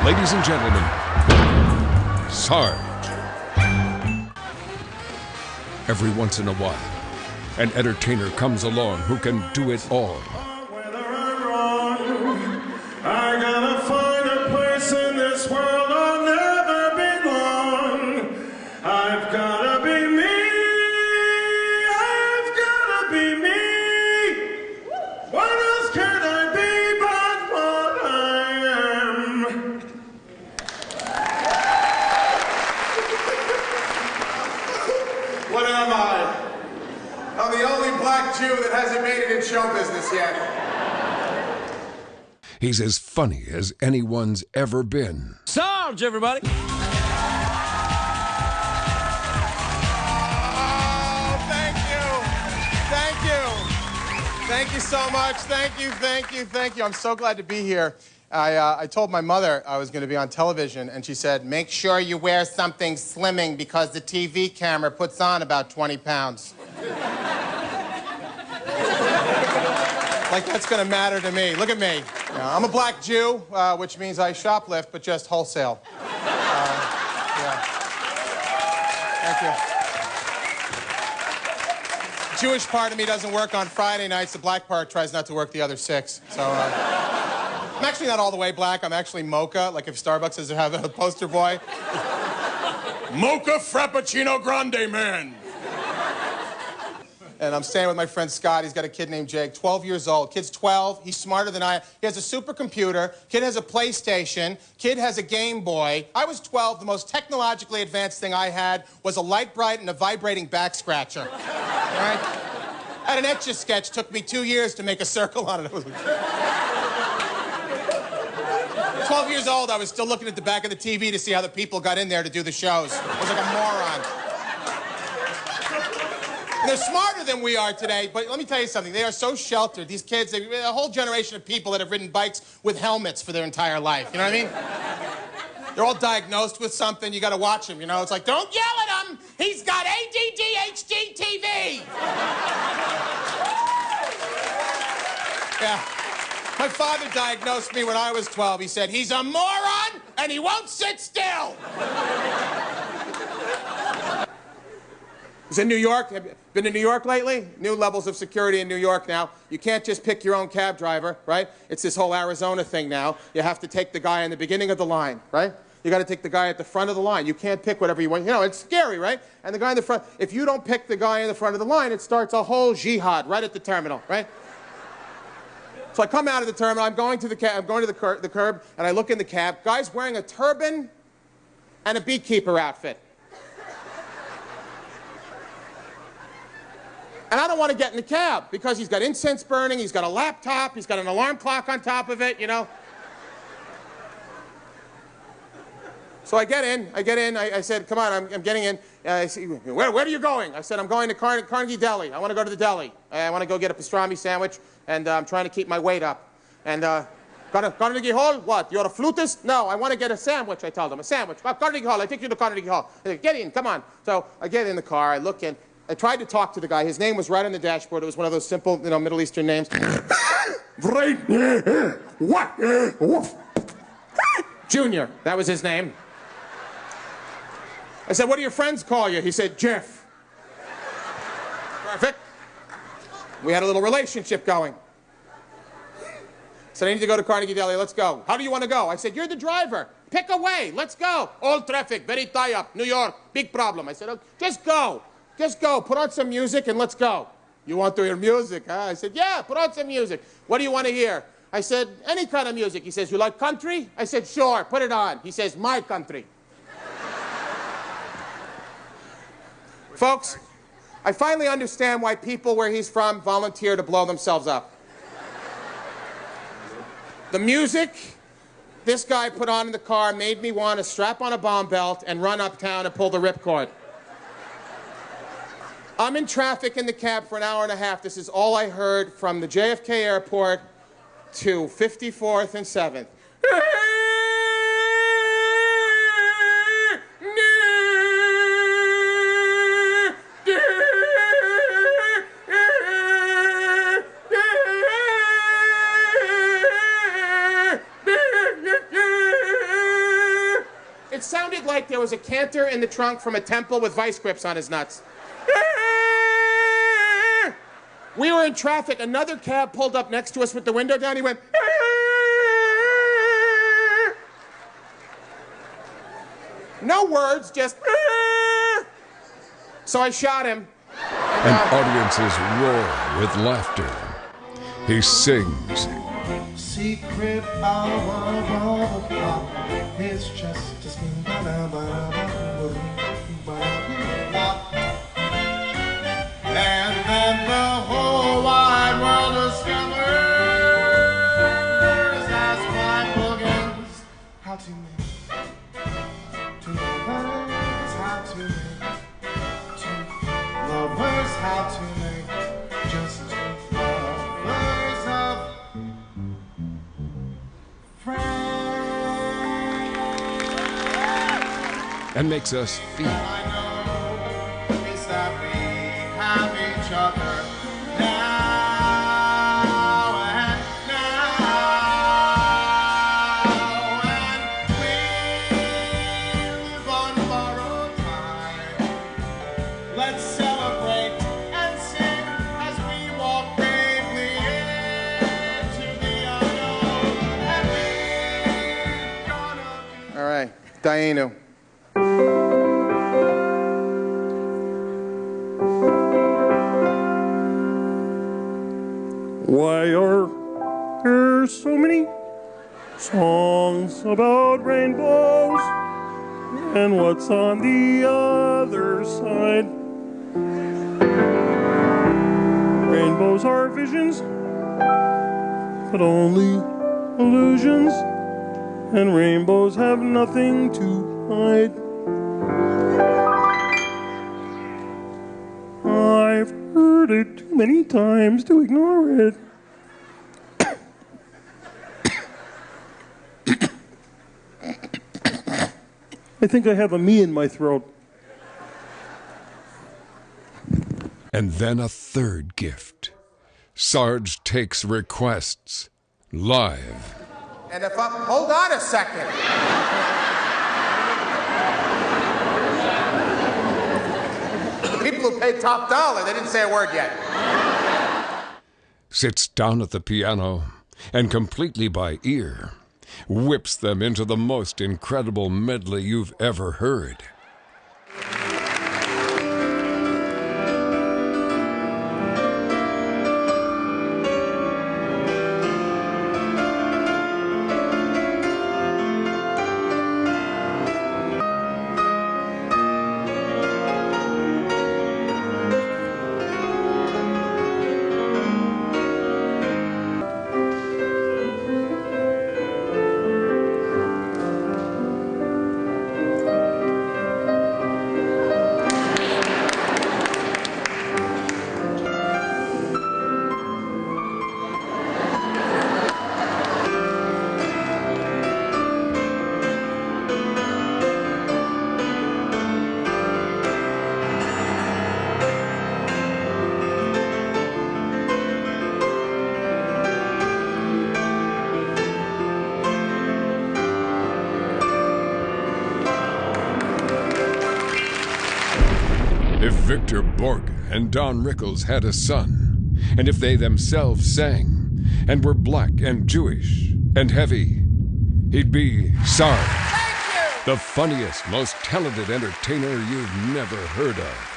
Ladies and gentlemen, Sarge. Every once in a while, an entertainer comes along who can do it all. I gotta find a place in this world I'll never belong. I've gotta be me. I've gotta be me. What else can I be but what I am? What am I? I'm the only black Jew that hasn't made it in show business yet. He's as funny as anyone's ever been. Sarge, everybody! Oh, thank you. Thank you. Thank you so much. Thank you, thank you, thank you. I'm so glad to be here. I told my mother I was going to be on television, and she said, make sure you wear something slimming because the TV camera puts on about 20 pounds. Like that's going to matter to me. Look at me. I'm a black Jew, which means I shoplift, but just wholesale. Yeah. Thank you. Jewish part of me doesn't work on Friday nights. The black part tries not to work the other 6. So I'm actually not all the way black. I'm actually mocha, like if Starbucks doesn't have a poster boy. Mocha Frappuccino Grande, man. And I'm staying with my friend Scott. He's got a kid named Jake, 12 years old. Kid's 12. He's smarter than I am. He has a supercomputer. Kid has a PlayStation. Kid has a Game Boy. I was 12. The most technologically advanced thing I had was a light bright and a vibrating back scratcher. All right? I had an Etch-a-Sketch. Took me 2 years to make a circle on it. 12 years old, I was still looking at the back of the TV to see how the people got in there to do the shows. I was like a moron. They're smarter than we are today, but let me tell you something. They are so sheltered. These kids, a whole generation of people that have ridden bikes with helmets for their entire life. You know what I mean? They're all diagnosed with something. You got to watch them, you know? It's like, don't yell at him. He's got ADD, TV. Yeah. My father diagnosed me when I was 12. He said, he's a moron, and he won't sit still. Was in New York. Have you been to New York lately? New levels of security in New York now. You can't just pick your own cab driver, right? It's this whole Arizona thing now. You have to take the guy in the beginning of the line, right? You got to take the guy at the front of the line. You can't pick whatever you want. You know, it's scary, right? And the guy in the front, if you don't pick the guy in the front of the line, it starts a whole jihad right at the terminal, right? So I come out of the terminal. I'm going to the curb, and I look in the cab. Guy's wearing a turban and a beekeeper outfit. And I don't want to get in the cab because he's got incense burning, he's got a laptop, he's got an alarm clock on top of it, you know. So I get in, I said, come on, I'm getting in. I said, where are you going? I said, I'm going to Carnegie Deli. I want to go to the deli. I want to go get a pastrami sandwich, and I'm trying to keep my weight up. And Carnegie Hall, what? You're a flutist? No, I want to get a sandwich, I told him. A sandwich. Carnegie Hall, I take you to Carnegie Hall. I said, get in, come on. So I get in the car, I look in. I tried to talk to the guy. His name was right on the dashboard. It was one of those simple, you know, Middle Eastern names. What? Junior, that was his name. I said, what do your friends call you? He said, Jeff. Perfect. We had a little relationship going. I said, I need to go to Carnegie Deli. Let's go. How do you want to go? I said, you're the driver. Pick a way. Let's go. All traffic, very tie up. New York, big problem. I said, okay, just go. Just go, put on some music and let's go. You want to hear music, huh? I said, yeah, put on some music. What do you want to hear? I said, any kind of music. He says, you like country? I said, sure, put it on. He says, my country. Folks, I finally understand why people where he's from volunteer to blow themselves up. The music this guy put on in the car made me want to strap on a bomb belt and run uptown and pull the ripcord. I'm in traffic in the cab for an hour and a half. This is all I heard from the JFK airport to 54th and 7th. It sounded like there was a cantor in the trunk from a temple with vice grips on his nuts. We were in traffic. Another cab pulled up next to us with the window down. He went... No words, just... So I shot him. And audiences roar with laughter. He sings. Secret it's just a skin. And then the whole wide world discovers as crime begins how to make, to lovers how to make, to lovers how to make, just lovers of friends. And makes us feel. I know is that we have each other now and we live on borrowed time. Let's celebrate and sing as we walk bravely into the unknown. And we're gonna be... All right, Dainu. Why are there so many songs about rainbows? And what's on the other side? Rainbows are visions, but only illusions. And rainbows have nothing to hide. I've heard it too many times to ignore it. I think I have a me in my throat. And then a third gift. Sarge takes requests live. And if I... Hold on a second. The people who paid top dollar, they didn't say a word yet. Sits down at the piano and completely by ear whips them into the most incredible medley you've ever heard. If Victor Borge and Don Rickles had a son, and if they themselves sang, and were black and Jewish and heavy, he'd be Sarge, the funniest, most talented entertainer you've never heard of.